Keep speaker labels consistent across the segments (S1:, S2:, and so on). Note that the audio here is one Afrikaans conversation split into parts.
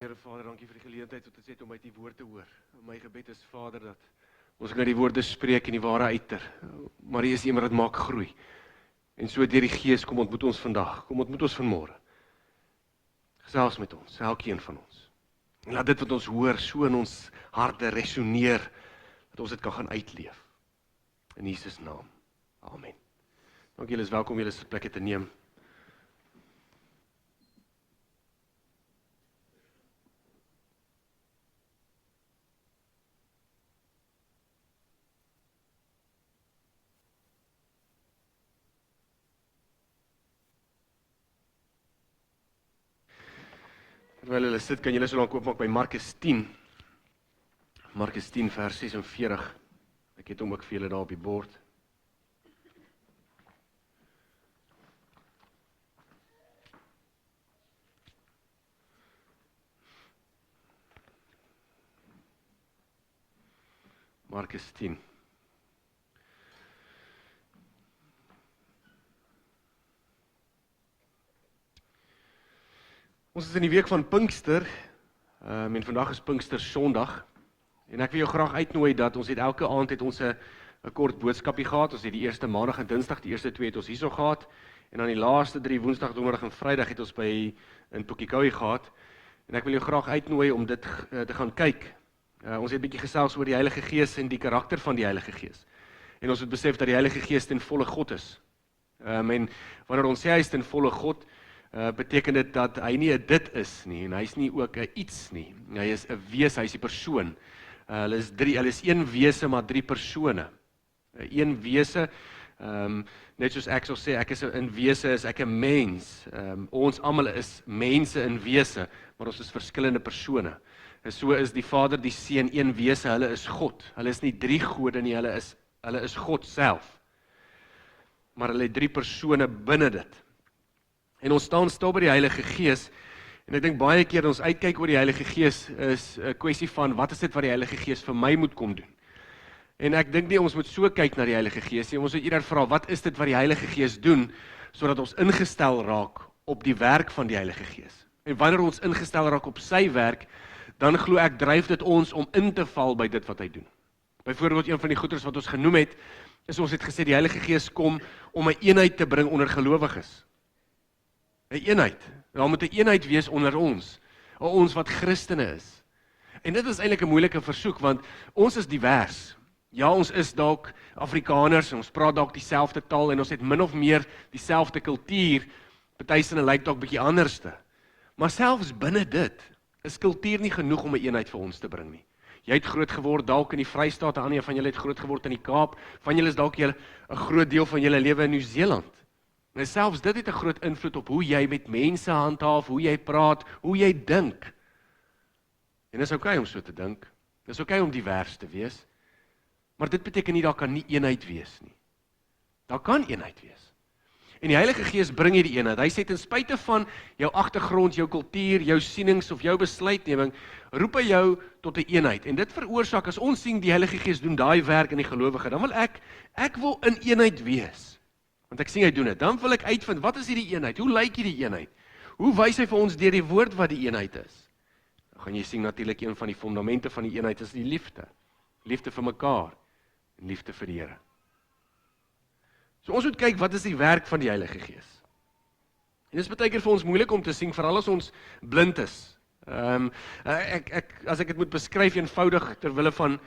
S1: Here Vader, dankie vir die geleentheid wat ons het om uit die woord te hoor. My gebed is Vader dat ons nou die woorde spreek en die ware uiter. Maar U is iemand wat maak groei. En so deur die Gees kom ontmoet ons vandag, kom ontmoet ons vanmôre. Gesels met ons, elkeen van ons. En laat dit wat ons hoor so in ons harte resoneer dat ons dit kan gaan uitleef. In Jesus naam. Amen. Dankie, julle is welkom om julle sitplekke te neem. Terwyl hulle sit, kan julle so lank oopmaak by Markus 10. Markus 10 vers 46. Ek het hom ook vir julle daar op die bord. Markus 10. Ons is in die week van Pinkster, en vandag is Pinkster Sondag, en ek wil jou graag uitnooi dat ons elke aand het ons 'n kort boodskapie gehad. Ons het die eerste maandag en dinsdag, die eerste 2 het ons hierso gehad, en dan die laaste 3 woensdag, donderdag en vrydag het ons in Pukekohe gehad, en ek wil jou graag uitnooi om dit te gaan kyk. Ons het 'n bietjie gesels oor die Heilige Gees en die karakter van die Heilige Gees, en ons het besef dat die Heilige Gees ten volle God is, en wanneer ons sê hy is ten volle God, beteken dit dat hy nie 'n dit is nie, en hy is nie ook 'n iets nie. Hy is 'n wese, hy is die persoon. Hulle is een wese, maar 3 persone. Een wese, net soos ek sal sê, ek is in wese, is ek 'n mens. Ons almal is mense in wese, maar ons is verskillende persone. En so is die Vader, die Seun, een wese, hulle is God. Hulle is nie 3 gode nie, hulle is God self. Maar hulle het 3 persone binne dit. En ons staan stil by die Heilige Gees, en ek dink baie keer ons uitkyk oor die Heilige Gees is 'n kwessie van, wat is dit wat die Heilige Gees vir my moet kom doen? En ek dink nie ons moet so kyk na die Heilige Gees nie, ons moet eerder vra, wat is dit wat die Heilige Gees doen, sodat ons ingestel raak op die werk van die Heilige Gees? En wanneer ons ingestel raak op sy werk, dan glo ek, dryf dit ons om in te val by dit wat hy doen. Byvoorbeeld, een van die goeders wat ons genoem het, is ons het gesê, die Heilige Gees kom om 'n eenheid te bring onder gelowiges. 'n eenheid. Daar moet 'n eenheid wees onder ons wat Christene is. En dit is eintlik 'n moeilike versoek, want ons is divers. Ja, ons is dalk Afrikaners, en ons praat dalk dieselfde taal, en ons het min of meer dieselfde kultuur, party sinne lyk dalk bietjie anderste. Maar selfs binne dit, is kultuur nie genoeg om 'n eenheid vir ons te bring nie. Jy het groot geword dalk in die Vrystaat, ander van julle het groot geword in die Kaap, van julle is dalk 'n groot deel van julle lewe in Nieu-Seeland. En selfs dit het 'n groot invloed op hoe jy met mense handhaaf, hoe jy praat, hoe jy dink. En dit is oukei om so te dink. Dit is oukei om divers te wees. Maar dit beteken nie daar kan nie eenheid wees nie. Daar kan eenheid wees. En die Heilige Gees bring hierdie eenheid. Hy sê ten spyte van jou agtergrond, jou kultuur, jou sienings of jou besluitneming, roep hy jou tot 'n eenheid. En dit veroorsaak, as ons sien die Heilige Gees doen daai werk in die gelowige, dan wil ek wil in eenheid wees. Want ek sien hy doen dit. Dan wil ek uitvind, wat is hierdie eenheid? Hoe lyk hierdie eenheid? Hoe wys hy vir ons deur die woord wat die eenheid is? Dan gaan jy sien natuurlik, een van die fondamente van die eenheid is die liefde. Liefde vir mekaar en liefde vir die Here. So ons moet kyk, wat is die werk van die Heilige Gees? En dit is baie keer vir ons moeilik om te sien, veral as ons blind is. As ek dit moet beskryf eenvoudig terwille van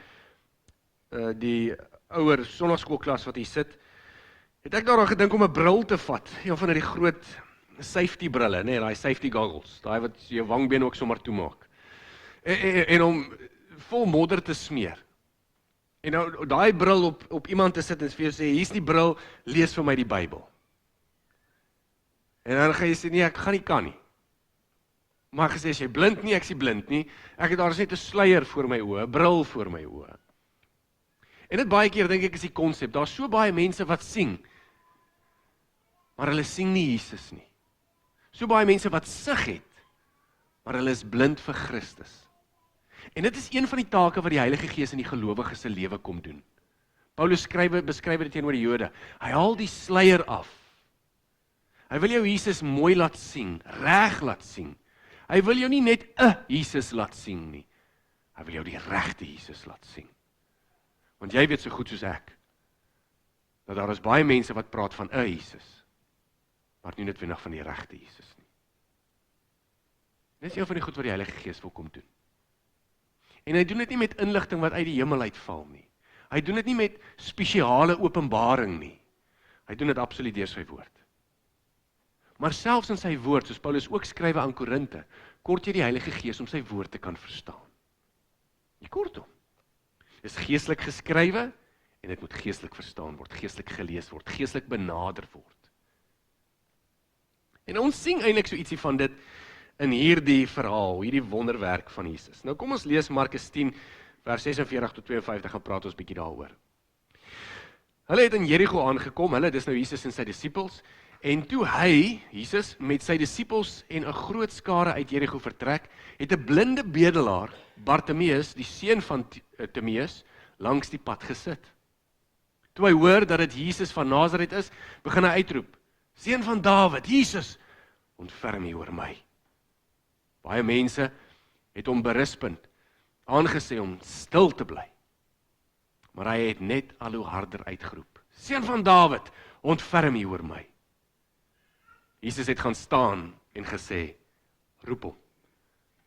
S1: die ouer sonnaarskoolklas wat hier sit, het ek daaraan gedink om 'n bril te vat, een van die groot safety brille, nee, daai safety goggles, daai wat jou wangbeen ook sommer toemaak. En om vol modder te smeer. En nou daai bril op iemand te sit en vir jou sê, hier's die bril, lees vir my die Bybel. En dan gaan jy sê, nee, ek gaan nie kan nie. Maar gesê, as jy blind nie, ek sê blind nie, daar is net 'n sluier voor my oë, 'n bril voor my oë. En dit baie keer dink ek is die konsep, daar's so baie mense wat sien, maar hulle sien nie Jesus nie. So baie mense wat sig het, maar hulle is blind vir Christus. En dit is een van die take wat die Heilige Gees in die gelowige se lewe kom doen. Paulus beskryf dit teenoor die Jode. Hy haal die sluier af. Hy wil jou Jesus mooi laat sien, reg laat sien. Hy wil jou nie net 'n Jesus laat sien nie. Hy wil jou die regte Jesus laat sien. Want jy weet so goed soos ek, dat daar is baie mense wat praat van 'n Jesus, maar nie noodwendig van die regte Jesus nie. Dit is een van die goed wat die Heilige Gees wil kom doen. En hy doen dit nie met inligting wat uit die hemel uitval nie. Hy doen dit nie met spesiale openbaring nie. Hy doen dit absoluut deur sy woord. Maar selfs in sy woord, soos Paulus ook skrywe aan Korinte, kort jy die Heilige Gees om sy woord te kan verstaan. Jy kort hom. Dit is geestelik geskrywe en dit moet geestelik verstaan word, geestelik gelees word, geestelik benader word. En ons sien eintlik so ietsie van dit in hierdie verhaal, hierdie wonderwerk van Jesus. Nou kom ons lees Markus 10 vers 46 tot 52 en praat ons bietjie daaroor. Hulle het in Jerigo aangekom, dis nou Jesus en sy disippels, en toe hy, Jesus, met sy disippels en 'n groot skare uit Jerigo vertrek, het 'n blinde bedelaar, Bartimeus, die seun van Timeus, langs die pad gesit. Toe hy hoor dat dit Jesus van Nasaret is, begin hy uitroep, Seun van Dawid, Jesus, ontferm U oor my. Baie mense het hom berispend aangesê om stil te bly. Maar hy het net al hoe harder uitgeroep, Seun van Dawid, ontferm U oor my. Jesus het gaan staan en gesê, roep hom.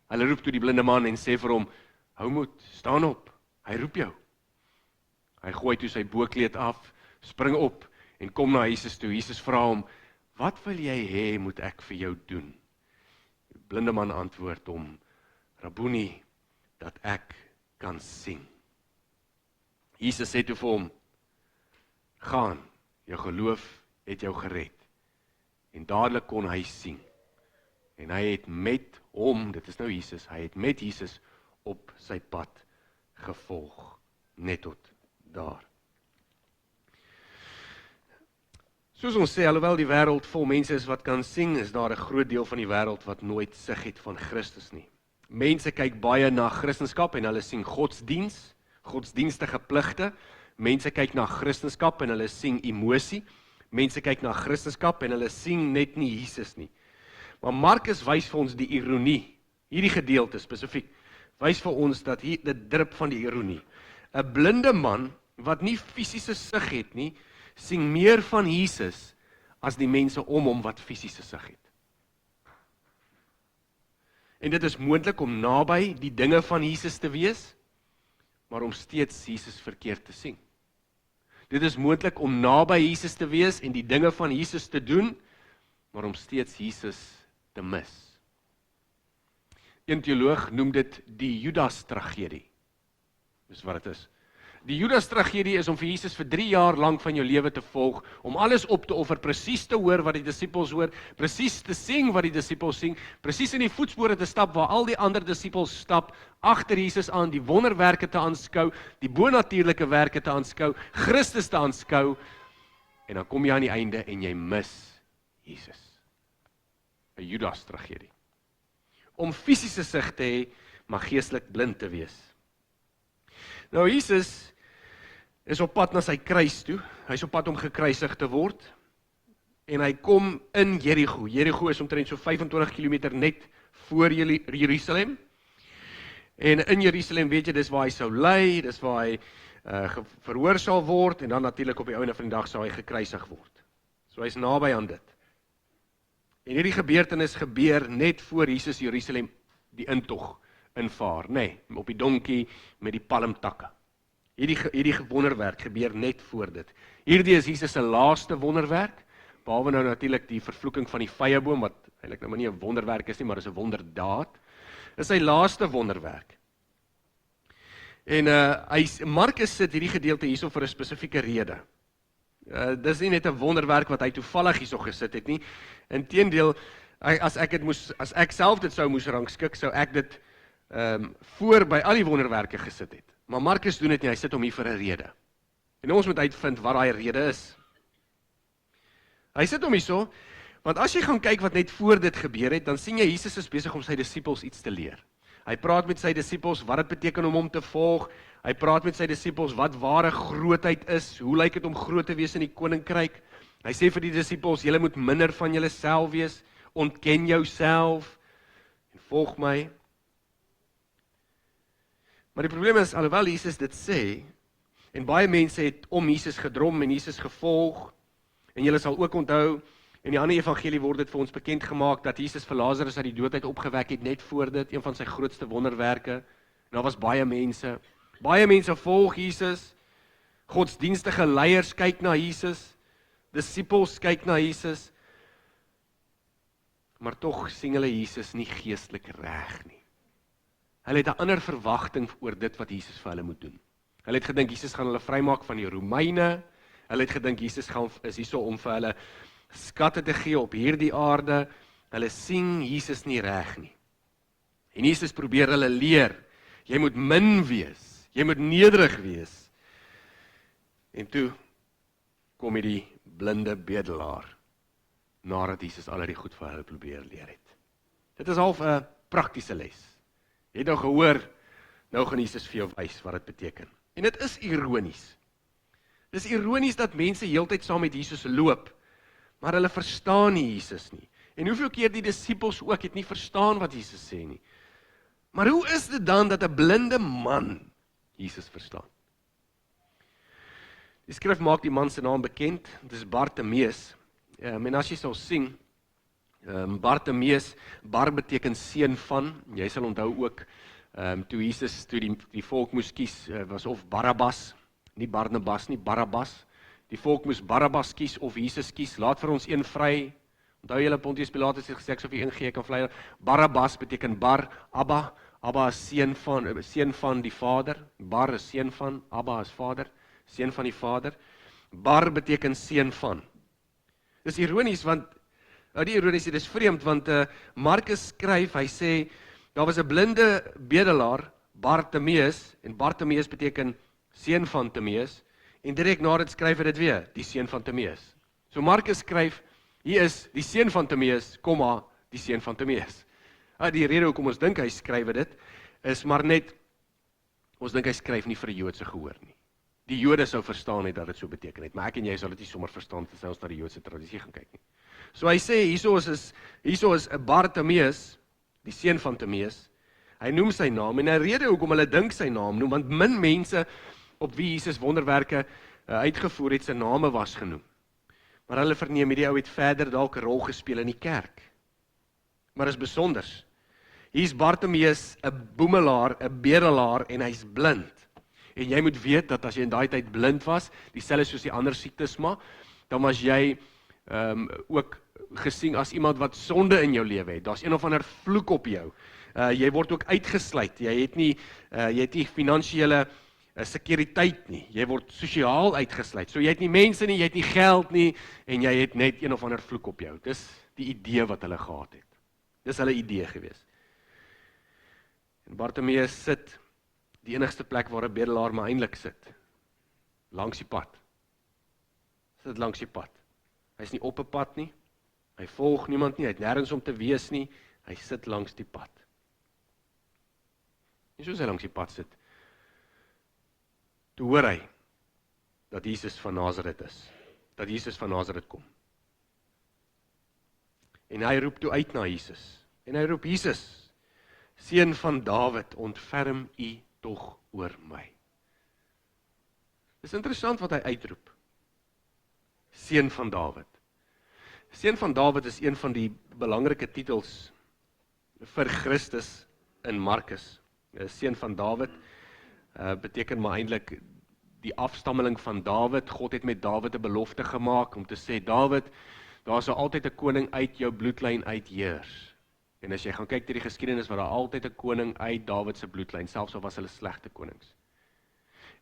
S1: Hulle roep toe die blinde man en sê vir hom, hou moed, staan op, hy roep jou. Hy gooi toe sy boekleed af, spring op en kom na Jesus toe. Jesus vra hom, wat wil jy hê moet ek vir jou doen? Die blinde man antwoord hom, Rabboni, dat ek kan sien. Jesus sê toe vir hom, gaan, jou geloof het jou gered. En dadelik kon hy sien. En hy het met hom, dit is nou Jesus, hy het met Jesus op sy pad gevolg, net tot daar. Soos ons sê, alhoewel die wêreld vol mense is wat kan sien, is daar 'n groot deel van die wêreld wat nooit sig het van Christus nie. Mense kyk baie na Christendom en hulle sien godsdiens, godsdienstige pligte. Mense kyk na Christendom en hulle sien emosie. Mense kyk na Christendom en hulle sien net nie Jesus nie. Maar Markus wys vir ons die ironie, hierdie gedeelte spesifiek, wys vir ons dat hier dit drup van die ironie. 'n Blinde man wat nie fisiese sig het nie, sien meer van Jesus as die mense om hom wat fisiese sig het. En dit is moontlik om naby die dinge van Jesus te wees, maar om steeds Jesus verkeerd te sien. Dit is moontlik om naby Jesus te wees en die dinge van Jesus te doen, maar om steeds Jesus te mis. Een teoloog noem dit die Judas-tragedie. Dis wat dit is. Die Judas-tragedie is om vir Jesus vir 3 jaar lank van jou lewe te volg, om alles op te offer, presies te hoor wat die disippels hoor, presies te sing wat die disippels sing, presies in die voetspore te stap waar al die ander disippels stap, agter Jesus aan, die wonderwerke te aanskou, die bonatuurlike werke te aanskou, Christus te aanskou, en dan kom jy aan die einde en jy mis Jesus. 'n Judas-tragedie. Om fisiese sig te hê, maar geestelik blind te wees. Nou Jesus is op pad na sy kruis toe, hy is op pad om gekruisig te word, en hy kom in Jerigo. Jerigo is omtrent so 25 km net voor Jerusalem, en in Jerusalem weet jy, dis waar hy sou ly, dis waar hy verhoor sal word, en dan natuurlik op die einde van die dag sal hy gekruisig word. So hy is naby aan dit. En hierdie gebeurtenis gebeur net voor Jesus Jerusalem die intog invaar, nee, op die donkie met die palmtakke. Hierdie wonderwerk gebeur net voor dit. Hierdie is Jesus se laaste wonderwerk, behalwe nou natuurlik die vervloeking van die vyeboom, wat eintlik nou maar nie 'n wonderwerk is nie, maar is 'n wonderdaad. Is sy laaste wonderwerk. En Markus sit hierdie gedeelte hierso vir 'n spesifieke rede. Dis nie net 'n wonderwerk wat hy toevallig hierso gesit het nie. Inteendeel, as ek self dit sou moes rangskik, sou ek dit voor by al die wonderwerke gesit het. Maar Markus doen dit nie, hy sit hom hier vir 'n rede. En ons moet uitvind wat daai rede is. Hy sit hom hierso, want as jy gaan kyk wat net voor dit gebeur het, dan sien jy Jesus is besig om sy disippels iets te leer. Hy praat met sy disippels wat dit beteken om hom te volg. Hy praat met sy disippels wat ware grootheid is, hoe lyk dit om groot te wees in die koninkryk. Hy sê vir die disippels, julle moet minder van julleself wees, ontken jouself, en volg my. Maar die probleem is, alhoewel Jesus dit sê, en baie mense het om Jesus gedrom en Jesus gevolg, en julle sal ook onthou, in die ander evangelie word dit vir ons bekend gemaak, dat Jesus vir Lazarus uit die dood uit opgewek het, net voor dit, een van sy grootste wonderwerke, en daar was baie mense volg Jesus, godsdienstige leiers kyk na Jesus, disippels kyk na Jesus, maar tog sien hulle Jesus nie geestelik reg nie. Hulle het 'n ander verwagting oor dit wat Jesus vir hulle moet doen. Hulle het gedink Jesus gaan hulle vrymaak van die Romeine, hulle het gedink Jesus is hierso om vir hulle skatte te gee op hierdie aarde, hulle sien Jesus nie reg nie. En Jesus probeer hulle leer, jy moet min wees, jy moet nederig wees. En toe kom die blinde bedelaar, nadat Jesus al die goed vir hulle probeer leer het. Dit is half 'n praktiese les. Jy het nou gehoor, nou gaan Jesus vir jou wys wat dit beteken. En dit is ironies. Dit is ironies dat mense heeltyd saam met Jesus loop, maar hulle verstaan nie Jesus nie. En hoeveel keer die disippels ook het nie verstaan wat Jesus sê nie. Maar hoe is dit dan dat 'n blinde man Jesus verstaan? Die skrif maak die man se naam bekend, dit is Bartimeus. En as jy sal sien, Bartimeus, Bar beteken seun van, jy sal onthou ook, toe Jesus, toe die volk moes kies, was of Barabbas, nie Barnabas nie, Barabbas. Die volk moes Barabbas kies of Jesus kies, laat vir ons een vry. Onthou julle Pontius Pilatus het gesê, ek sou vir een gee, kan vry. Barabbas beteken Bar, Abba, Abba is seun van die Vader, Bar is seun van, Abba is Vader, seun van die Vader. Bar beteken seun van. Dis ironies, want, die ironies, dit is vreemd, want Markus skryf, hy sê, daar was 'n blinde bedelaar, Bartimeus, en Bartimeus beteken seun van Timeus, en direk na dit skryf hy dit weer, die seun van Timeus. So Markus skryf, hier is die seun van Timeus, komma, die seun van Timeus. Die rede hoekom ons dink hy skryf dit, is maar net, ons dink hy skryf nie vir die Joodse gehoor nie. Die Jode sou verstaan het dat dit so beteken het, maar ek en jy sal dit nie sommer verstaan, terwyl ons na die Joodse tradisie gaan kyk nie. So hy sê, hierso is 'n Bartimeus, die seun van Timeus, hy noem sy naam, en 'n rede hoekom hulle dink sy naam noem, want min mense op wie Jesus wonderwerke uitgevoer het, sy name was genoem. Maar hulle verneem, die ou het verder dalk 'n rol gespeel in die kerk. Maar is besonders. Hier's Bartimeus, 'n boemelaar, 'n bedelaar, en hy's blind. En jy moet weet dat as jy in daai tyd blind was, dieselfde soos die ander siektes maar, dan was jy ook gesien as iemand wat sonde in jou lewe het. Daar's een of ander vloek op jou. Jy word ook uitgesluit. Jy het nie finansiële sekuriteit nie. Jy word sosiaal uitgesluit. So jy het nie mense nie, jy het nie geld nie, en jy het net een of ander vloek op jou. Dis die idee wat hulle gehad het. Dis hulle idee gewees. En Bartimeus sit die enigste plek waar 'n bedelaar maar eintlik sit. Langs die pad. Sit langs die pad. Hy is nie op 'n pad nie. Hy volg niemand nie, hy het nêrens om te wees nie. Hy sit langs die pad. En soos hy langs die pad sit, toe hoor hy dat Jesus van Nasaret is. Dat Jesus van Nasaret kom. En hy roep toe uit na Jesus. En hy roep, Jesus, seun van Dawid, ontferm u tog oor my. Dis interessant wat hy uitroep. Seun van Dawid. Seun van Dawid is een van die belangrike titels vir Christus in Markus. Seun van Dawid beteken maar eintlik die afstammeling van Dawid. God het met Dawid 'n belofte gemaak om te sê, Dawid, daar sal altyd 'n koning uit jou bloedlyn uitheers. En as jy gaan kyk deur die geskiedenis, was daar altyd 'n koning uit Dawid se bloedlyn, selfs al was hulle slegte konings.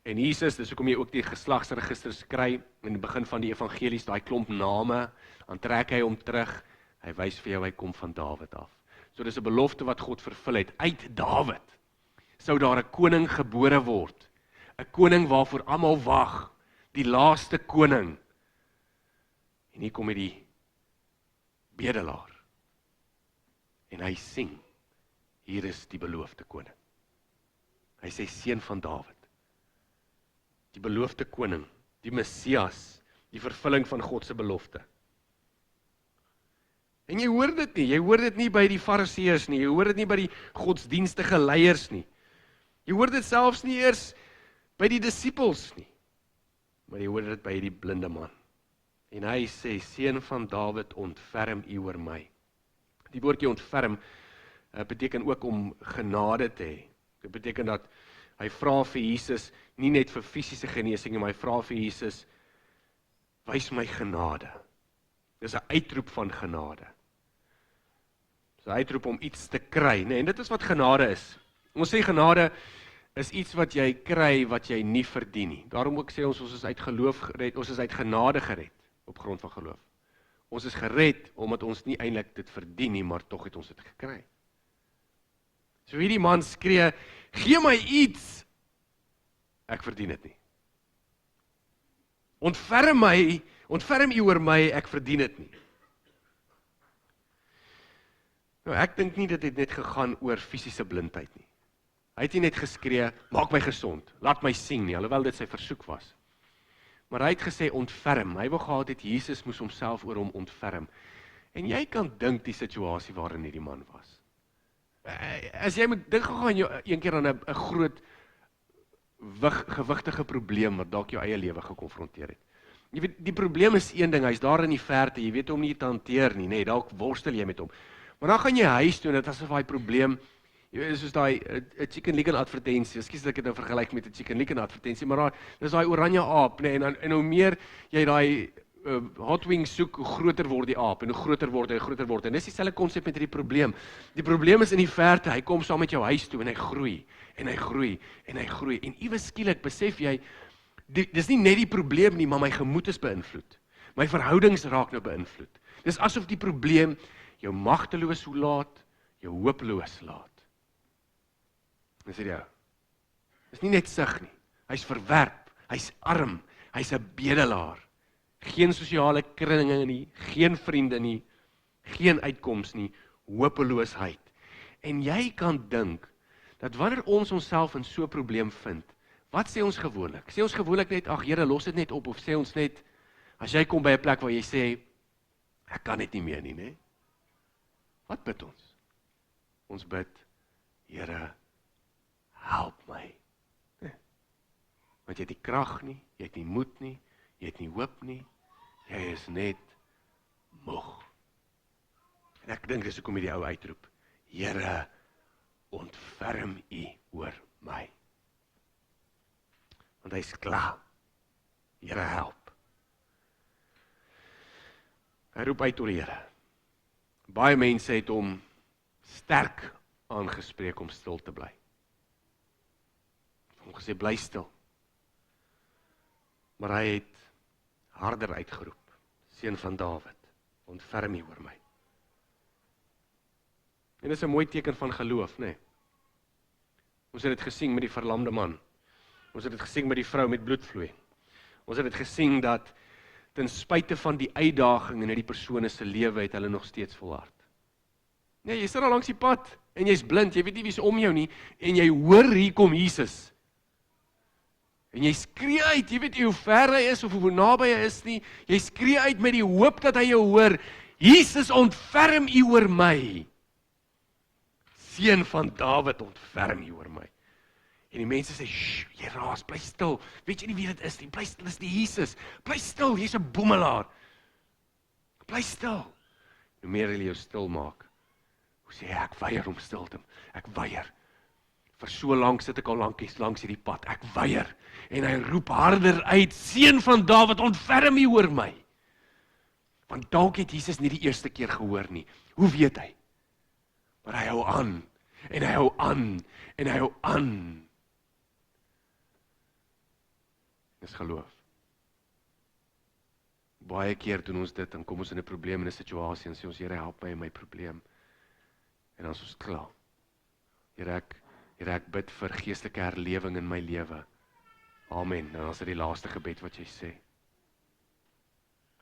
S1: En Jesus, dis hoekom jy ook die geslagsregisters kry in die begin van die evangelies, daai klomp name, dan trek hy hom terug, hy wys vir jou hy kom van Dawid af. So dis 'n belofte wat God vervul het, uit Dawid sou daar 'n koning gebore word, 'n koning waarvoor almal wag, die laaste koning. En hier kom die bedelaar, en hy sing, hier is die beloofde koning. Hy sê, seun van Dawid, die beloofde koning, die Messias, die vervulling van God se belofte. En jy hoor dit nie by die fariseërs nie, jy hoor dit nie by die godsdienstige leiers nie. Jy hoor dit selfs nie eers by die disippels nie, maar jy hoor dit by die blinde man. En hy sê, seun van Dawid, ontferm U oor my. Die woordjie ontferm beteken ook om genade te hê. Dit beteken dat hy vra vir Jesus, nie net vir fisiese genesing, maar hy vra vir Jesus, wys my genade. Dis 'n uitroep van genade. Dis 'n uitroep om iets te kry, nee, en dit is wat genade is. Ons sê genade is iets wat jy kry wat jy nie verdien nie. Daarom ook sê ons is uit geloof gered, ons is uit genade gered op grond van geloof. Ons is gered omdat ons nie eintlik dit verdien nie, maar tog het ons dit gekry. So hierdie man skree, gee my iets. Ek verdien dit nie. Ontferm U oor my, ek verdien dit nie. Nou, ek dink nie dit het net gegaan oor fisiese blindheid nie. Hy het nie net geskree, maak my gesond, laat my sien nie, alhoewel dit sy versoek was. Maar hy het gesê, ontferm. Hy wou gehad het Jesus moes homself oor hom ontferm. En jy kan dink die situasie waarin hierdie man was. As jy moet dink gegaan een keer aan 'n groot gewigtige probleem wat dalk jou eie lewe gekonfronteer het. Jy weet, die probleem is een ding, hy's daar in die verte, jy weet hom nie te hanteer nie, nee, dalk worstel jy met hom. Maar dan gaan jy huis toe en dit is asof daai probleem, jy weet, soos daai Chicken Licken advertensie, ekskuus dat ek dit nou vergelyk met 'n Chicken Licken advertensie, maar dis daai oranje aap, nee, en hoe meer jy daai hot wings soek, hoe groter word die aap, en hoe groter word hy, groter word hy. En dis dieselfde konsep met hierdie probleem. Die probleem is in die verte, hy kom saam met jou huis toe, en hy groei, en hy groei, en hy groei. En iewes skielik besef jy, dis nie net die probleem nie, maar my gemoed is beïnvloed. My verhoudings raak nou beïnvloed. Dis asof die probleem jou magteloos laat, jou hopeloos laat. Dis dit jou. Dis nie net sug nie. Hy's verwerp, hy's arm, hy's 'n bedelaar. Geen sosiale kringe nie, geen vriende nie, geen uitkoms nie, hopeloosheid. En jy kan dink, dat wanneer ons onsself in so 'n probleem vind, wat sê ons gewoonlik? Sê ons gewoonlik net, ag Here, los dit net op, of sê ons net, as jy kom by 'n plek waar jy sê, ek kan dit nie meer nie, né? Wat bid ons? Ons bid, Here, help my. Want jy het nie krag nie, jy het nie moed nie, jy het nie hoop nie, jy is net moeg. En ek dink dis hoekom die ou uitroep, Here, ontferm U oor my. Want hy is klaar. Here, help. Hy roep uit tot die Here. Baie mense het hom sterk aangespreek om stil te bly. Hom gesê, bly stil. Maar hy het harder uitgeroep, seun van Dawid, ontferm U oor my. En dit is 'n mooi teken van geloof, né? Ons het dit gesien met die verlamde man. Ons het dit gesien met die vrou met bloedvloei. Ons het dit gesien dat ten spyte van die uitdaging in hierdie persone se lewe het hulle nog steeds volhard. Nee, jy sit daar langs die pad en jy's blind, jy weet nie wie's om jou nie en jy hoor hier kom Jesus. En jy skree uit, jy weet nie hoe ver hy is of hoe naby hy is nie. Jy skree uit met die hoop dat hy jou hoor. Jesus, ontferm U oor my. Seun van Dawid, ontferm U oor my. En die mense sê, jy raas, bly stil. Weet jy nie wie dit is nie? Bly stil, dis die Jesus. Bly stil, jy's 'n boemelaar. Bly stil. Hoe meer hulle jou stil maak, hoe sê ek weier om stil te, ek weier. Vir so lank sit ek al langs hierdie pad, ek weier. En hy roep harder uit, seun van Dawid, ontferm U oor my. Want dalk het Jesus nie die eerste keer gehoor nie. Hoe weet hy? Maar hy hou aan, en hy hou aan, en hy hou aan. Dis geloof. Baie keer doen ons dit, dan kom ons in 'n probleem, in 'n situasie, en sê ons, Here, help my in my probleem. En dan is ons klaar. Here, ek bid vir geestelike herlewing in my lewe. Amen. En dan is dit die laaste gebed wat jy sê.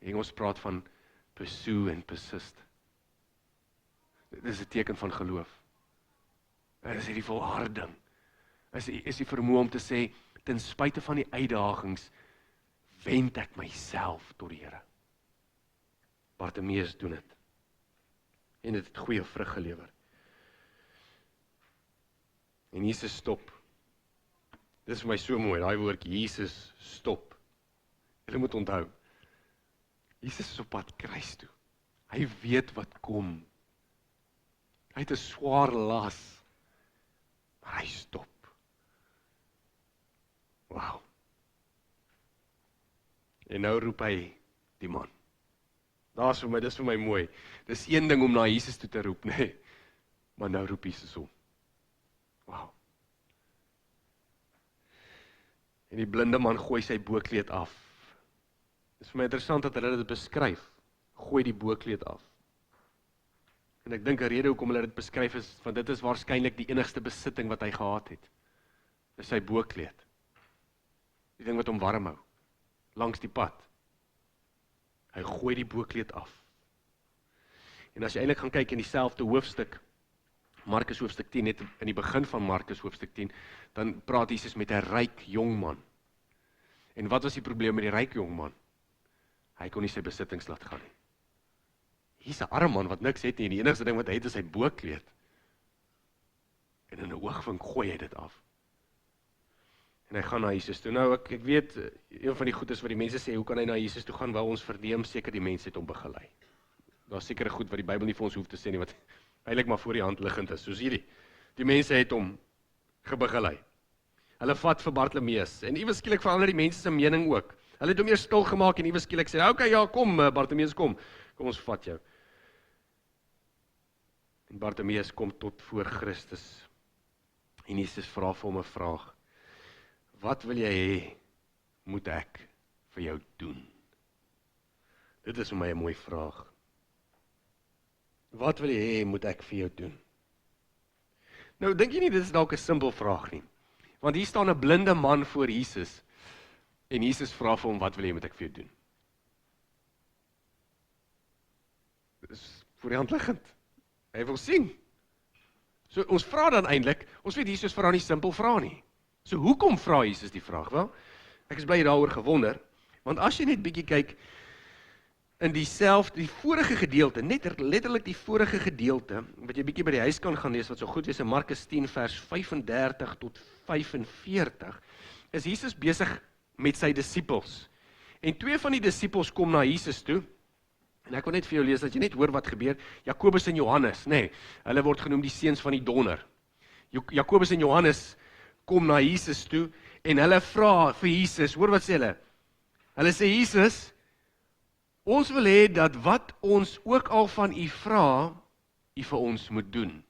S1: Engels praat van pursue en persist. Dit is 'n teken van geloof. Dit is hierdie volharding. Is die vermoë om te sê, ten spyte van die uitdagings, wend ek myself tot die Here. Bartimeus doen dit. En dit het goeie vrug gelewer. En Jesus stop. Dis vir my so mooi, daai woordjie, Jesus stop. Julle moet onthou, Jesus is op pad kruis toe. Hy weet wat kom. Hy het 'n swaar las, maar hy stop. Wow. En nou roep hy die man. Dis vir my mooi. Dis een ding om na Jesus toe te roep, nee. Maar nou roep Jesus hom. Wow. En die blinde man gooi sy boekleed af. Dis vir my interessant dat hulle dit beskryf. Gooi die boekleed af. En ek dink 'n rede hoekom hulle dit beskryf is, want dit is waarskynlik die enigste besitting wat hy gehad het. Dis sy boekleed. Die ding wat hom warm hou, langs die pad. Hy gooi die boekleed af. En as jy eintlik gaan kyk in dieselfde hoofstuk, Markus hoofstuk 10, net in die begin van Markus hoofstuk 10, dan praat Jesus met 'n ryk jongman. En wat was die probleem met die ryk jongman? Hy kon nie sy besittings laat gaan nie. Hier's 'n arme man wat niks het nie, en die enigste ding wat hy het is sy boekleed. En in 'n oogwink gooi hy dit af. En hy gaan na Jesus toe. Nou, ek weet, een van die goedes wat die mense sê, hoe kan hy na Jesus toe gaan? Wel, ons verneem seker die mense het hom begelei. Daar's sekere goed wat die Bybel nie vir ons hoef te sê nie, wat eintlik maar voor die hand liggend is, soos hierdie. Die mense het hom gebegelei. Hulle vat vir Bartimeus, en iewes skielik verander die mense se mening ook. Hulle het hom eers stil gemaak, en iewes skielik sê, okay, ja, kom, Bartimeus, kom ons vat jou. En Bartimeus kom tot voor Christus, en Jesus vra vir hom 'n vraag. Wat wil jy hê, moet ek vir jou doen? Dit is vir my 'n mooi vraag. Wat wil jy hê, moet ek vir jou doen? Nou, dink jy nie, dit is dalk 'n simpel vraag nie. Want hier staan 'n blinde man voor Jesus, en Jesus vra vir hom, wat wil jy, moet ek vir jou doen? Dit is voor die hand liggend. Hy wil sien. So, ons vra dan eintlik, ons weet Jesus vra nie simpel vrae nie. So, hoekom vra Jesus die vraag? Wel, ek is bly jy daaroor gewonder, want as jy net bietjie kyk, in die vorige gedeelte, net letterlik die vorige gedeelte, wat jy bietjie by die huis kan gaan lees, wat so goed is in Markus 10 vers 35 tot 45, is Jesus besig met sy disippels. En twee van die disippels kom na Jesus toe, en ek wil net vir jou lees, dat jy net hoor wat gebeur. Jakobus en Johannes, hulle word genoem die seuns van die donder. Jakobus en Johannes kom na Jesus toe, en hulle vra vir Jesus, hoor wat sê hulle? Hulle sê, Jesus, ons wil hê dat wat ons ook al van u vra, u vir ons moet doen.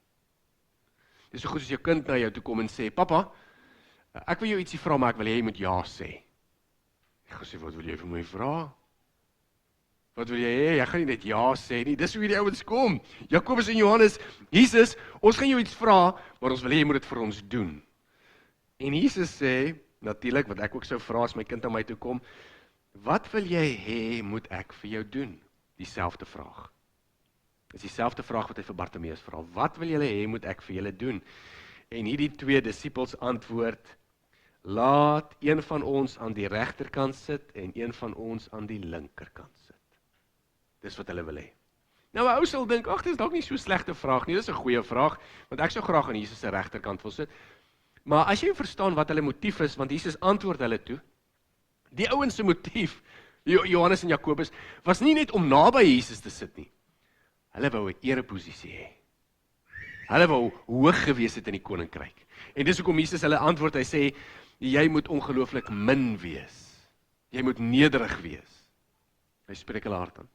S1: Dit is so goed as jou kind na jou toe kom en sê, papa, ek wil jou ietsie vra, maar ek wil hê jy moet ja sê. Ek gaan sê, wat wil jy vir my vra? Wat wil jy hê? Jy gaan nie net ja sê nie, dis hoe die ouens kom. Jakobus en Johannes, Jesus, ons gaan jou iets vra, maar ons wil hê jy moet dit vir ons doen. En Jesus sê, natuurlik, wat ek ook sou vra as my kind aan my toe kom, wat wil jy hê, moet ek vir jou doen? Dieselfde vraag. Dis dieselfde vraag wat hy vir Bartimeus vra. Wat wil julle hê, moet ek vir julle doen? En hierdie twee disippels antwoord, laat een van ons aan die regterkant sit, en een van ons aan die linkerkant sit. Dis wat hulle wil hê. Nou, 'n ou sal dink, ag, dis dalk nie so 'n slegte vraag nie, dis 'n goeie vraag, want ek sou graag aan Jesus se regterkant wil sit. Maar as jy verstaan wat hulle motief is, want Jesus antwoord hulle toe, die ouens se motief, Johannes en Jakobus, was nie net om naby Jesus te sit nie. Hulle wou 'n ereposisie hê. Hulle wou hoog gewees het in die koninkryk. En dis hoekom Jesus hulle antwoord, hy sê, jy moet ongelooflik min wees. Jy moet nederig wees. Hy spreek hulle hart aan.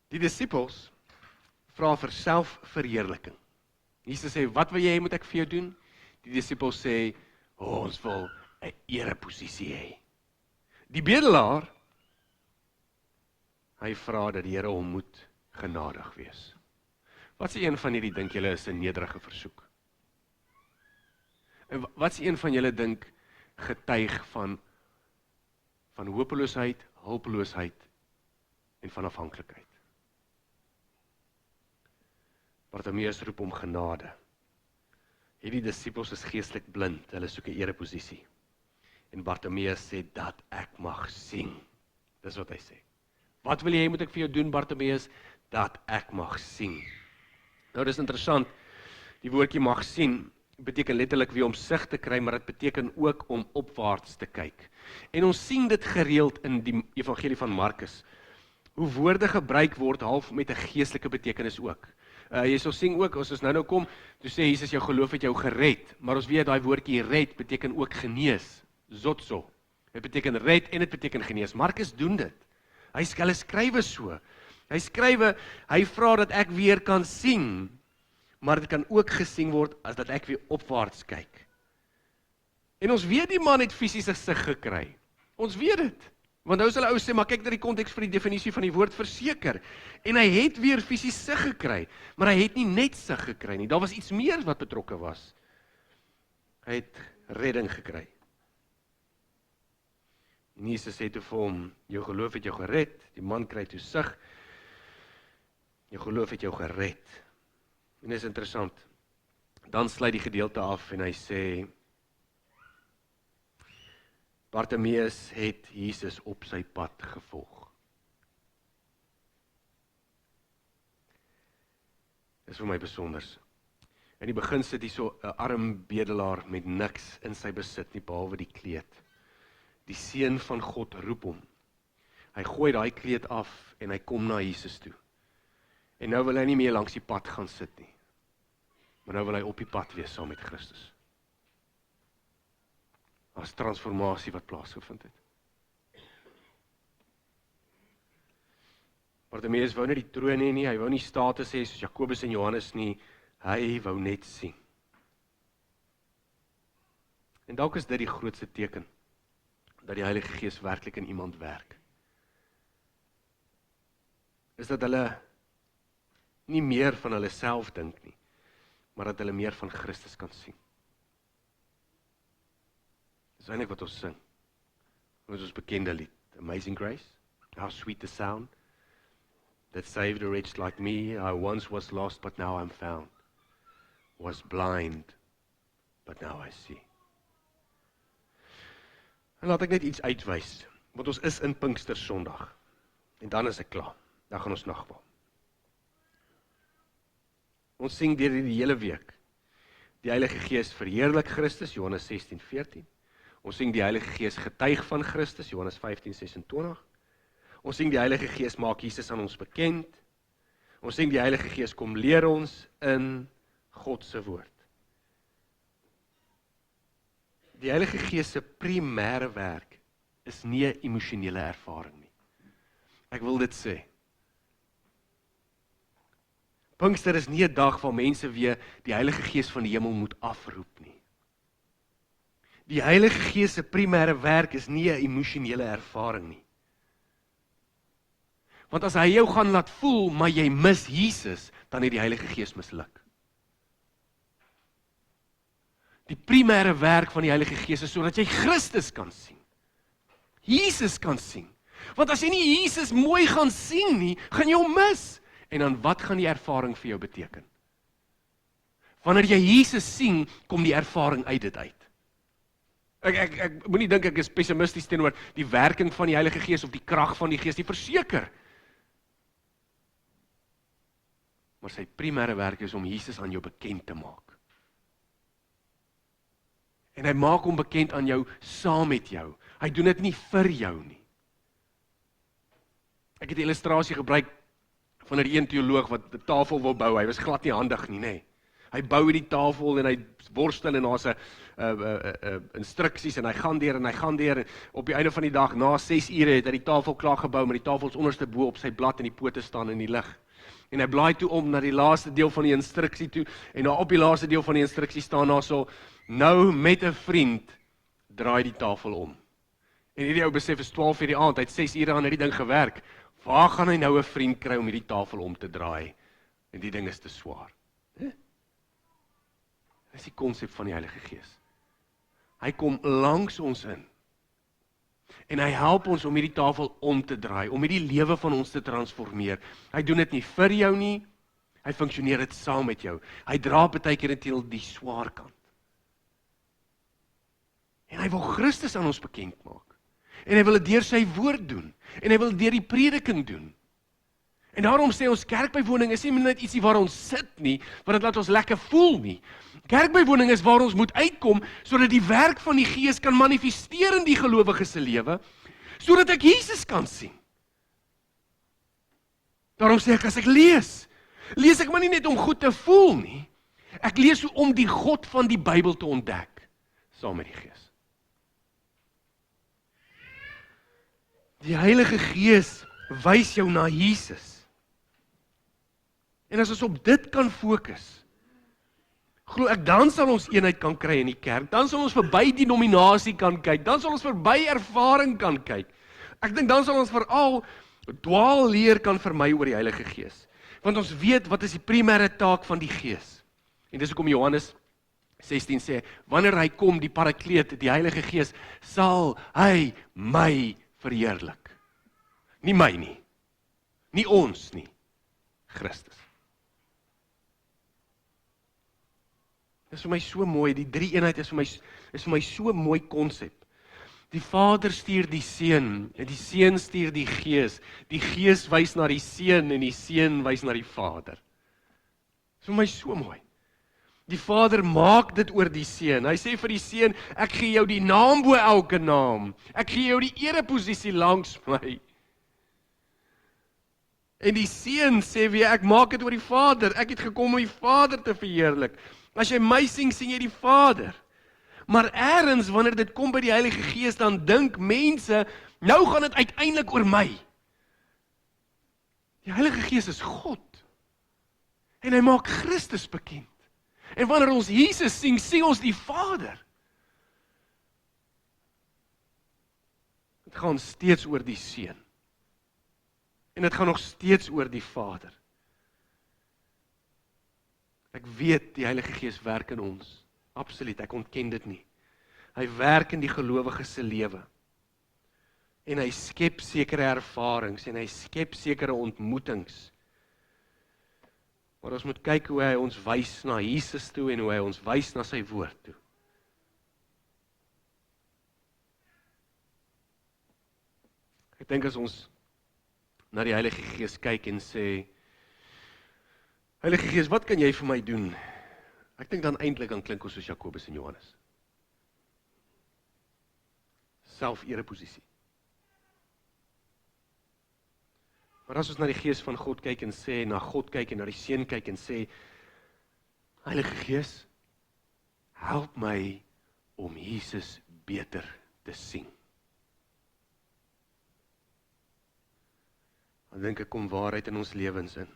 S1: Die disippels vra vir selfverheerliking. Jesus sê, wat wil jy hê, moet ek vir jou doen? Die disippels sê, ons wil 'n ereposisie hê. Die bedelaar, hy vra dat die Here hom moet genadig wees. Wat sê een van julle dink julle is 'n nederige versoek? En wat sê een van julle dink getuig van hopeloosheid, hulpeloosheid en van afhanklikheid? Bartimeus roep om genade. Hierdie disippels is geestelik blind, hulle soek 'n ereposisie. En Bartimeus sê, dat ek mag sien. Dis wat hy sê. Wat wil jy moet ek vir jou doen, Bartimeus? Dat ek mag sien. Nou, dis interessant, die woordjie mag sien, beteken letterlik weer om sig te kry, maar dit beteken ook om opwaarts te kyk. En ons sien dit gereeld in die evangelie van Markus, hoe woorde gebruik word half met 'n geestelike betekenis ook. Jy sal sien ook, as ons nou kom, toe sê Jesus, jou geloof het jou gered, maar ons weet, daai woordjie red beteken ook genees, zotso. Dit beteken red en dit beteken genees. Markus doen dit. Hulle skrywe so. Hy skrywe, hy vra dat ek weer kan sien, maar dit kan ook gesien word as dat ek weer opwaarts kyk. En ons weet die man het fisiese sig gekry. Ons weet dit. Want nou is hulle ou sê, maar kyk na die konteks vir die definisie van die woord verseker. En hy het weer fisies sig gekry, maar hy het nie net sig gekry nie. Daar was iets meer wat betrokke was. Hy het redding gekry. En Jesus sê toe vir hom, jou geloof het jou gered, die man kry toe sig, jou geloof het jou gered. En dit is interessant, dan sluit die gedeelte af en hy sê, Bartimeus het Jesus op sy pad gevolg. Dit is vir my besonders. In die begin sit hy so 'n arm bedelaar met niks in sy besit nie, behalwe die kleed. Die seun van God roep hom. Hy gooi daai kleed af en hy kom na Jesus toe. En nou wil hy nie meer langs die pad gaan sit nie. Maar nou wil hy op die pad wees saam met Christus. As transformasie wat plaasgevind het. Bartimeus wou nie die troon hê nie, hy wou nie status hê soos Jakobus en Johannes nie, hy wou net sien. En dalk is dit die grootste teken, dat die Heilige Gees werklik in iemand werk. Is dat hulle nie meer van hulle self dink nie, maar dat hulle meer van Christus kan sien. Dis eintlik wat ons sing. Ons bekende lied, Amazing Grace, how sweet the sound, that saved a wretch like me, I once was lost, but now I'm found, was blind, but now I see. En laat ek net iets uitwys, want ons is in Pinkstersondag, en dan is ek klaar, dan gaan ons nagmaal. Ons sing deur die hele week, die Heilige Gees verheerlik Christus, Johannes 16:14, ons sing die Heilige Gees getuig van Christus, Johannes 15:26, ons sing die Heilige Gees maak Jesus aan ons bekend, ons sing die Heilige Gees kom leer ons in God se woord. Die Heilige Gees se primêre werk is nie 'n emosionele ervaring nie. Ek wil dit sê. Pinkster is nie 'n dag waar mense weer die Heilige Gees van die hemel moet afroep nie. Die Heilige Gees se primêre werk is nie 'n emosionele ervaring nie. Want as hy jou gaan laat voel, maar jy mis Jesus, dan het die Heilige Gees misluk. Die primêre werk van die Heilige Gees is sodat jy Christus kan sien. Jesus kan sien. Want as jy nie Jesus mooi gaan sien nie, gaan jy hom mis. En dan wat gaan die ervaring vir jou beteken? Wanneer jy Jesus sien, kom die ervaring uit dit uit. Ek moenie dink ek is pessimisties teenoor die werking van die Heilige Gees of die krag van die Gees, nie verseker. Maar sy primêre werk is om Jesus aan jou bekend te maak. En hy maak hom bekend aan jou, saam met jou. Hy doen dit nie vir jou nie. Ek het 'n illustrasie gebruik van 'n een teoloog wat 'n tafel wil bou. Hy was glad nie handig nie, nê. Hy bou hierdie tafel en hy worstel en daar's 'n instruksies en hy gaan deur en op die einde van die dag, na 6 ure het hy die tafel klaar gebou, maar die tafel is onderste bo op sy blad en die pote staan in die lug. En hy blaai toe om na die laaste deel van die instruksie toe en daar op die laaste deel van die instruksie staan daar so, nou met 'n vriend draai die tafel om. En hierdie ou besef is 12 uur die aand, hy het 6 ure aan hierdie ding gewerk. Waar gaan hy nou 'n vriend kry om hierdie tafel om te draai? En die ding is te swaar. Dit is die konsep van die Heilige Gees. Hy kom langs ons in. En hy help ons om hierdie tafel om te draai, om hierdie lewe van ons te transformeer. Hy doen dit nie vir jou nie, hy funksioneer dit saam met jou. Hy dra baie keer teen die swaar kant. En hy wil Christus aan ons bekend maak. En hy wil dit deur sy woord doen. En hy wil dit deur die prediking doen. En daarom sê ons kerkbywoning is nie net ietsie waar ons sit nie, want dit laat ons lekker voel nie. Kerkbywoning is waar ons moet uitkom, sodat die werk van die Gees kan manifesteer in die gelowige se lewe, sodat ek Jesus kan sien. Daarom sê ek, as ek lees ek maar nie net om goed te voel nie, ek lees om die God van die Bybel te ontdek, saam met die Gees. Die Heilige Gees wys jou na Jesus. En as ons op dit kan fokus, glo ek, dan sal ons eenheid kan kry in die kerk, dan sal ons verby denominasie kan kyk, dan sal ons verby ervaring kan kyk. Ek dink dan sal ons veral dwaalleer kan vermy oor die Heilige Gees. Want ons weet wat is die primêre taak van die Gees. En dis hoekom Johannes 16 sê, wanneer hy kom, die Parakleet, die Heilige Gees, sal hy my verheerlik. Nie my nie. Nie ons nie. Christus. Dit is vir my so mooi, die drie eenheid is vir my so mooi konsep. Die Vader stuur die Seun, en die Seun stuur die Gees wys na die Seun, en die Seun wys na die Vader. Dit is vir my so mooi. Die Vader maak dit oor die Seun, hy sê vir die Seun, ek gee jou die naam bo elke naam, ek gee jou die ereposisie langs my. En die Seun sê weer, ek maak dit oor die Vader, ek het gekom om die Vader te verheerlik. As jy my sien, sien jy die Vader. Maar ergens, wanneer dit kom by die Heilige Gees, dan dink mense, nou gaan dit uiteindelik oor my. Die Heilige Gees is God. En hy maak Christus bekend. En wanneer ons Jesus sien, sien ons die Vader. Dit gaan steeds oor die Seun. En dit gaan nog steeds oor die Vader. Ek weet die Heilige Gees werk in ons. Absoluut, ek ontken dit nie. Hy werk in die gelowige se lewe. En hy skep sekere ervarings en hy skep sekere ontmoetings. Maar ons moet kyk hoe hy ons wys na Jesus toe en hoe hy ons wys na sy woord toe. Ek dink as ons na die Heilige Gees kyk en sê, Heilige Gees, wat kan jy vir my doen? Ek dink dan eintlik aan klink ons soos Jakobus en Johannes. Self-ereposisie. Maar as ons na die Gees van God kyk en sê, na God kyk en na die Seun kyk en sê, Heilige Gees, help my om Jesus beter te sien. Dan dink ek kom waarheid in ons lewens in.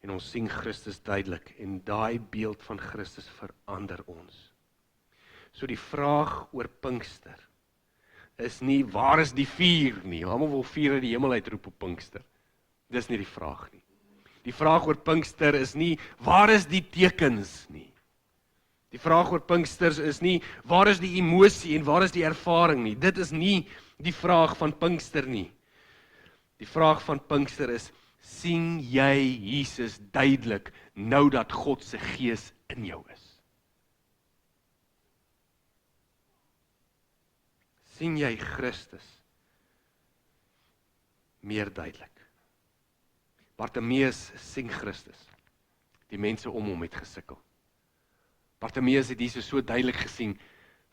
S1: En ons sien Christus duidelik en daai beeld van Christus verander ons. So die vraag oor Pinkster is nie, waar is die vuur nie? Almal wil vuur uit die hemel uitroep op Pinkster. Dis nie die vraag nie. Die vraag oor Pinkster is nie, waar is die tekens nie? Die vraag oor Pinksters is nie, waar is die emosie en waar is die ervaring nie? Dit is nie die vraag van Pinkster nie. Die vraag van Pinkster is, sien jy Jesus duidelik nou dat God se Gees in jou is? Sien jy Christus meer duidelik? Bartimeus sien Christus. Die mense om hom het gesukkel. Bartimeus het Jesus so duidelik gesien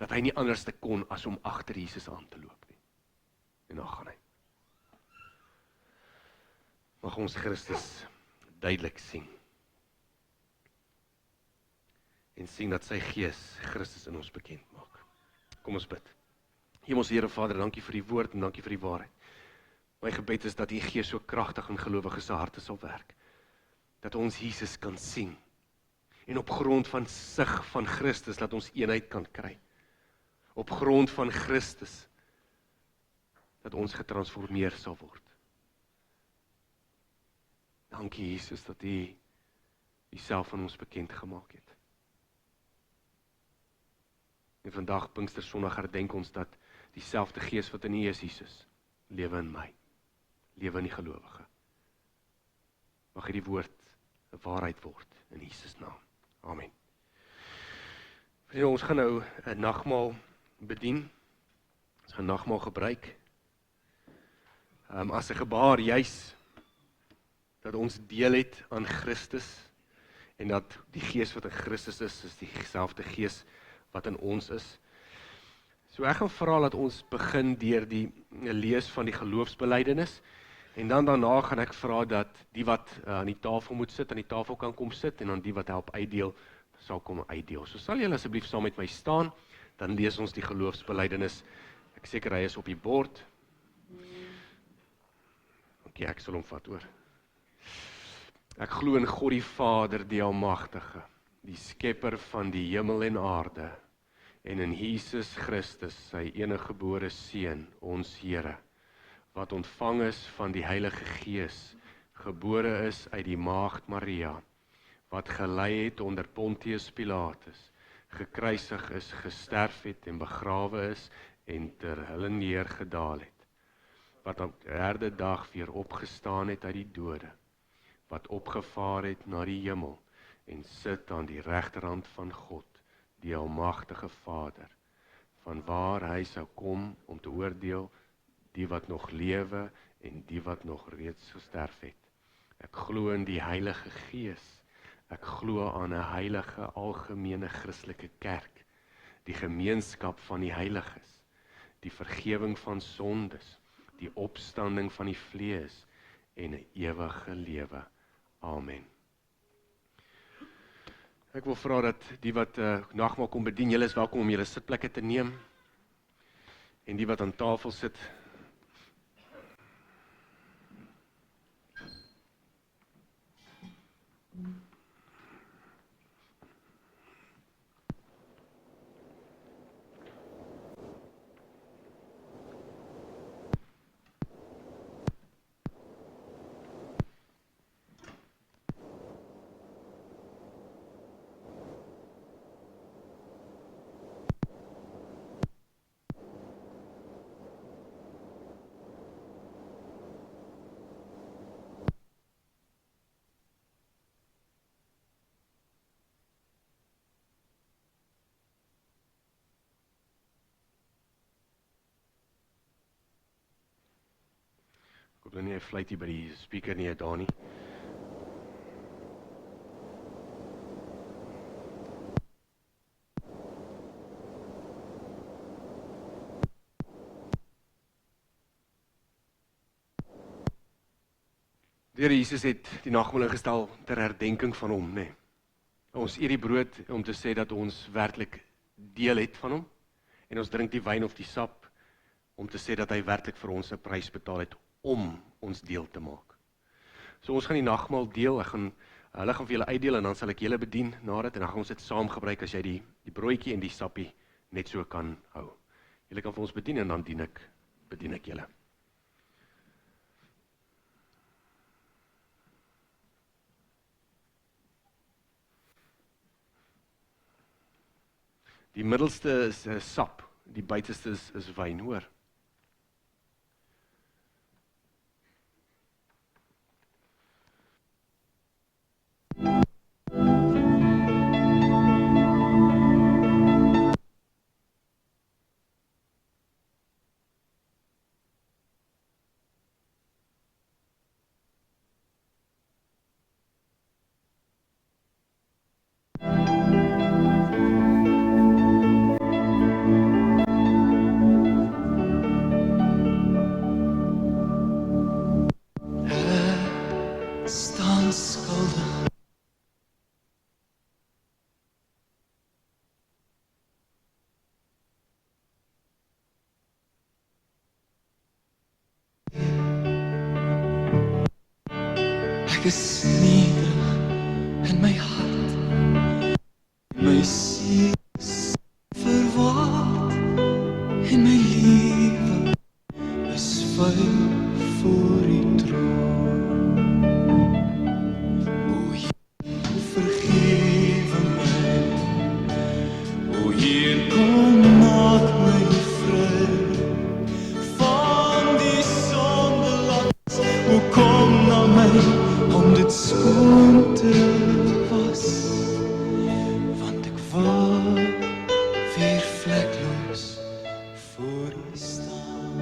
S1: dat hy nie anders te kon as om agter Jesus aan te loop nie. En dan gaan hy. Mag ons Christus duidelik sien. En sien dat sy Gees Christus in ons bekend maak. Kom ons bid. Hemelse Here Vader, dankie vir die woord en dankie vir die waarheid. My gebed is dat die Gees so kragtig in gelowiges se harte sal werk. Dat ons Jesus kan sien. En op grond van sig van Christus, dat ons eenheid kan kry. Op grond van Christus, dat ons getransformeer sal word. Dankie Jesus dat U Uself aan ons bekend gemaak het. En vandag Pinkstersondag herdenk ons dat dieselfde Gees wat in U is, Jesus, lewe in my, lewe in die gelowige. Mag hierdie woord 'n waarheid word in Jesus naam. Amen. Vriende, ons gaan nou 'n nagmaal bedien. Ons gaan nagmaal gebruik. as 'n gebaar juis dat ons deel het aan Christus en dat die gees wat in Christus is dieselfde gees wat in ons is. So ek gaan vra dat ons begin deur die lees van die geloofsbelijdenis en dan daarna gaan ek vra dat die wat aan die tafel moet sit, aan die tafel kan kom sit en dan die wat help uitdeel, sal kom uitdeel. So sal julle asseblief saam met my staan, dan lees ons die geloofsbelijdenis. Ek seker hy is op die bord. Okay, ek sal hom vat hoor. Ek glo in God die Vader, die Almagtige, die skepper van die hemel en aarde, en in Jesus Christus, sy eniggebore Seun, ons Here, wat ontvang is van die Heilige Gees, gebore is uit die Maagd Maria, wat gelei het onder Pontius Pilatus, gekruisig is, gesterf het en begrawe is en ter helle neergedaal het, wat op die derde dag weer opgestaan het uit die dode, wat opgevaar het na die hemel en sit aan die regterhand van God, die Almagtige Vader, vanwaar hy sou kom om te oordeel die wat nog lewe en die wat nog reeds gesterf het. Ek glo in die Heilige Gees. Ek glo aan 'n heilige algemene Christelike kerk, die gemeenskap van die heiliges, die vergewing van sondes, die opstanding van die vlees en 'n ewige lewe. Amen. Ek wil vra dat die wat nagmaal kom bedien, julle is welkom om julle sitplekke te neem en die wat aan tafel sit, ek hoop nie 'n fluitie by die speaker nie, daar nie. Die Here Jesus het die nagmaal ingestel ter herdenking van hom, nee. Ons eet die brood om te sê dat ons werklik deel het van hom, en ons drink die wyn of die sap om te sê dat hy werklik vir ons 'n prys betaal het om ons deel te maak. So ons gaan die nagmaal deel, hulle gaan vir julle uitdeel en dan sal ek julle bedien na dit en dan gaan ons dit saam gebruik as jy die broodjie en die sappie net so kan hou. Julle kan vir ons bedien en dan bedien ek julle. Die middelste is sap, die buiteste is wyn, hoor.
S2: Ek is nederig in my hart, my siel is verward, en my lewe is vuil voor U troon. O Heer, vergewe my, o Heer, kom maak my vry van die sondelas, o kom na my, om dit skoon te was, want ek wil weer vlekloos voor U staan.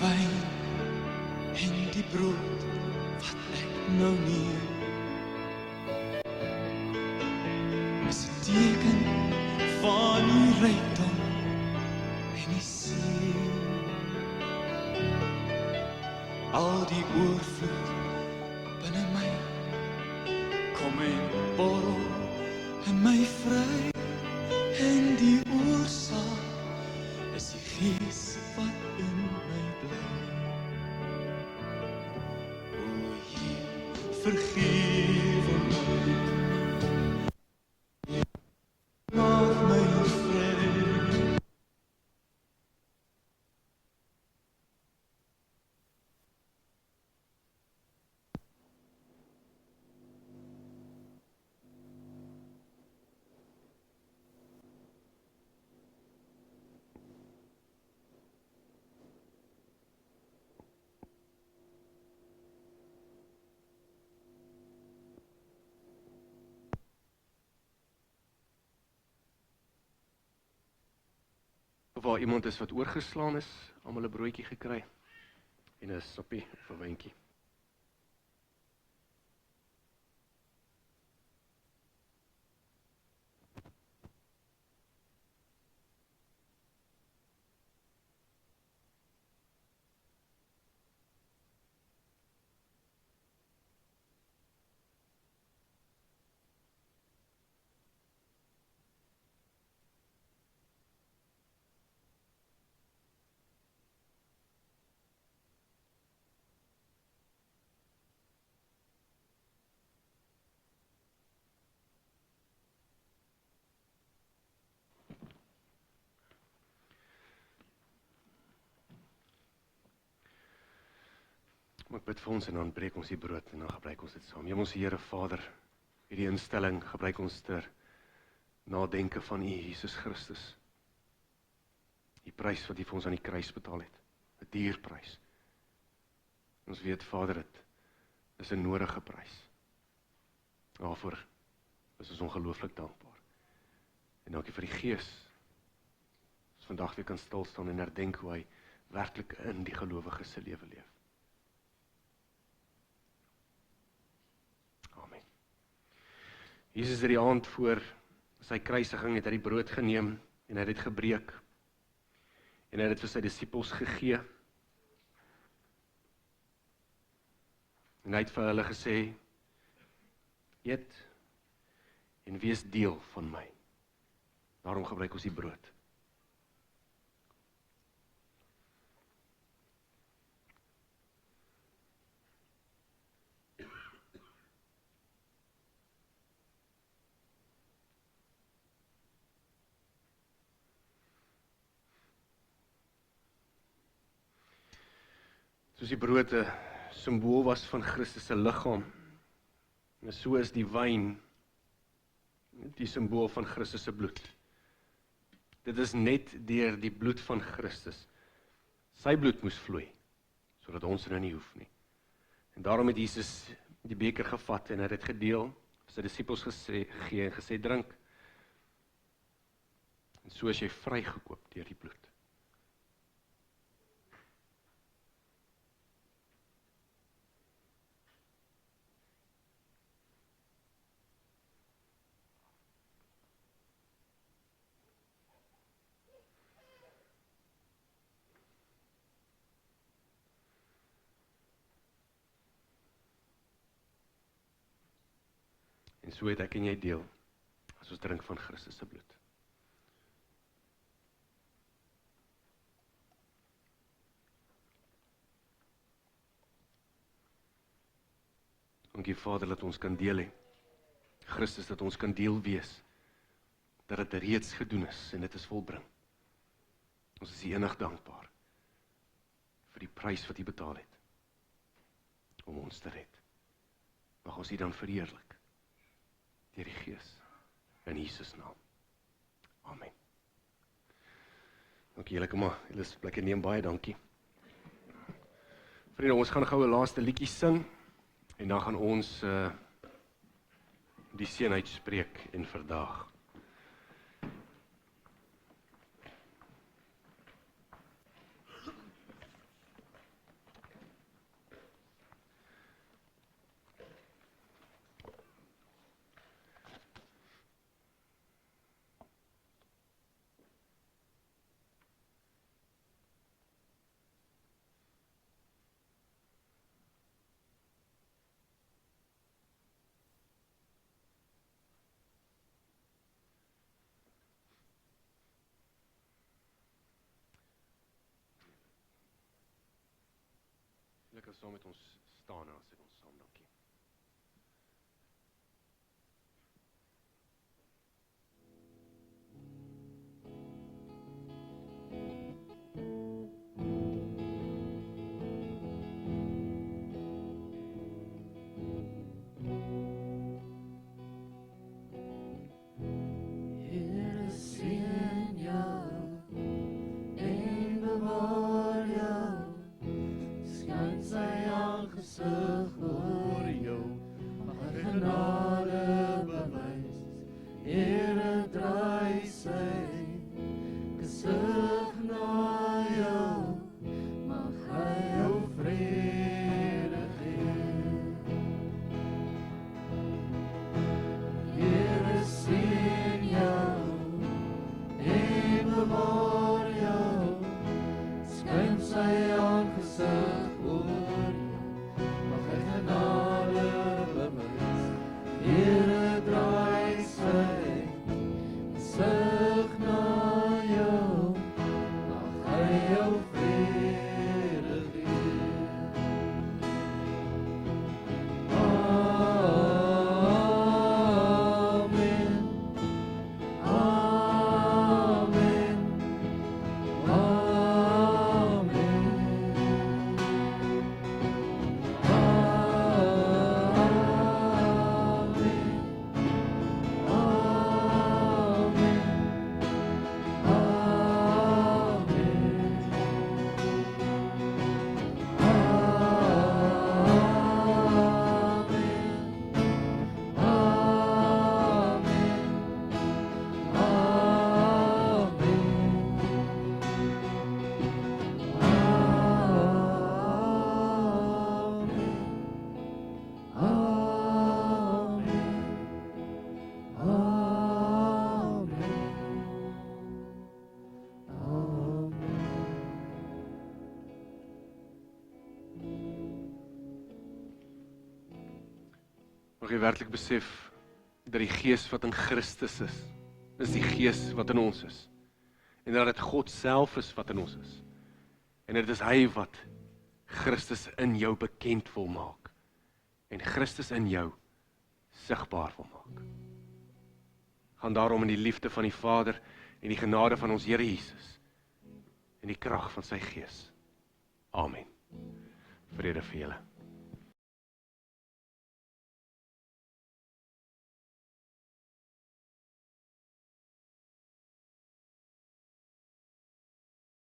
S2: wyn en die brood wat ek nou neem is 'n teken van die rykdom en die seën. Al die oorvloed binne my kom en borrel in my vry en die oorsaak is die Gees wat in my bly. O Heer, vergewe my, maak my vry.
S1: Of waar iemand is wat oorgeslaan is, almal 'n broodjie gekry en 'n soppie of 'n wyntjie. Kom ek bid vir ons en dan breek ons die brood en dan gebruik ons dit saam. Hemelse Here Vader, hierdie instelling gebruik ons ter nadenke van U Jesus Christus. Die prys wat U vir ons aan die kruis betaal het, 'n duur prys. Ons weet Vader, dit is 'n nodige prys. Daarvoor is ons ongelooflik dankbaar. En dankie vir die Gees. Ons vandag weer kan stil staan en herdenk hoe hy werklik in die gelowiges se lewe leef. Amen. Jesus het die aand voor sy kruisiging het hy die brood geneem en hy het dit gebreek. En hy het dit vir sy disippels gegee. En hy het vir hulle gesê, eet en wees deel van my. Daarom gebruik ons die brood. Soos die brood 'n simbool was van Christus se liggaam, en so is die wyn die simbool van Christus se bloed. Dit is net deur die bloed van Christus. Sy bloed moes vloei, sodat ons dit nie hoef nie. En daarom het Jesus die beker gevat en hy het dit gedeel, sy disippels gegee en gesê, drink. En so is jy vrygekoop deur die bloed. En so het ek en jy deel, as ons drink van Christus se bloed. Dankie Vader, dat ons kan deel hê. Christus, dat ons kan deel wees, dat dit reeds gedoen is, en dit is volbring. Ons is U enig dankbaar, vir die prys wat U betaal het, om ons te red. Mag ons U dan verheerlik, deur die Gees, in Jesus naam. Amen. Dankie julle, kom maar, julle is plekke neem, baie dankie. Vriende, ons gaan gou 'n laaste liedjie sing, en dan gaan ons die seën uitspreek en verdaag. gaan saam met ons staan en dan sê ons saam dankie.
S3: Here sien jou en bewaar jou, skyn sy aangesig oor jou, mag hy genade bewys, Here draai sy gesig na jou, mag hy jou vrede gee. Here sien jou en bewaar jou, skyn sy aangesig oor jou, mag hy genade bewys, Here draai sy gesig na jou, mag hy jou vrede gee. Amen. Amen.
S1: Mag jy werklik besef dat die Gees wat in Christus is die Gees wat in ons is. En dat dit God self is wat in ons is. En dit is hy wat Christus in jou bekend wil maak. En Christus in jou sigbaar wil maak. Gaan daarom in die liefde van die Vader en die genade van ons Here Jesus en die krag van sy Gees. Amen. Vrede vir julle.